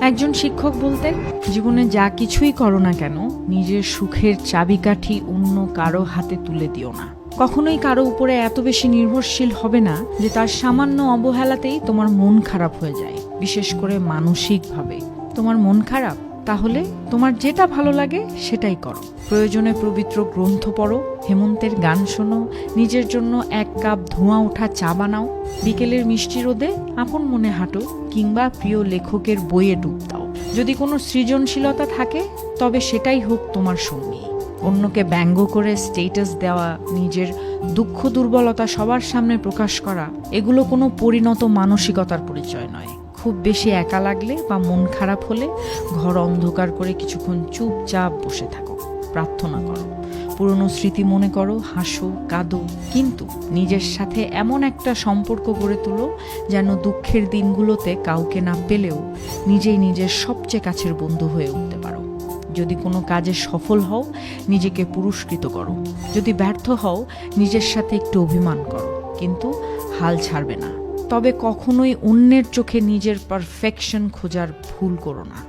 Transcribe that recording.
একজন শিক্ষক বলতেন, জীবনে যা কিছুই করো না কেন নিজের সুখের চাবিকাঠি অন্য কারো হাতে তুলে দিও না। কখনোই কারো উপরে এত বেশি নির্ভরশীল হবে না যে তার সামান্য অবহেলাতেই তোমার মন খারাপ হয়ে যায়, বিশেষ করে মানসিকভাবে। তোমার মন খারাপ? তাহলে তোমার যেটা ভালো লাগে সেটাই করো। প্রয়োজনে পবিত্র গ্রন্থ পড়ো, হেমন্তের গান শোনো, নিজের জন্য এক কাপ ধোঁয়া ওঠা চা বানাও, বিকেলের মিষ্টি রোদে আপন মনে হাঁটো, কিংবা প্রিয় লেখকের বইয়ে ডুব দাও। যদি কোনো সৃজনশীলতা থাকে তবে সেটাই হোক তোমার সঙ্গী। অন্যকে ব্যঙ্গ করে স্টেটাস দেওয়া, নিজের দুঃখ দুর্বলতা সবার সামনে প্রকাশ করা, এগুলো কোনো পরিণত মানসিকতার পরিচয় নয়। খুব বেশি একা লাগলে বা মন খারাপ হলে ঘর অন্ধকার করে কিছুক্ষণ চুপচাপ বসে থাকো, প্রার্থনা করো, পুরনো স্মৃতি মনে করো, হাসো, কাঁদো, কিন্তু নিজের সাথে এমন একটা সম্পর্ক গড়ে তোলো যেন দুঃখের দিনগুলোতে কাউকে না পেলেও নিজেই নিজের সবচেয়ে কাছের বন্ধু হয়ে উঠতে পারো। যদি কোনো কাজে সফল হও, নিজেকে পুরস্কৃত করো। যদি ব্যর্থ হও, নিজের সাথে একটু অভিমান করো, কিন্তু হাল ছাড়বে না। তবে কখনোই অন্যের চোখে নিজের পারফেকশন খোঁজার ভুল করো না।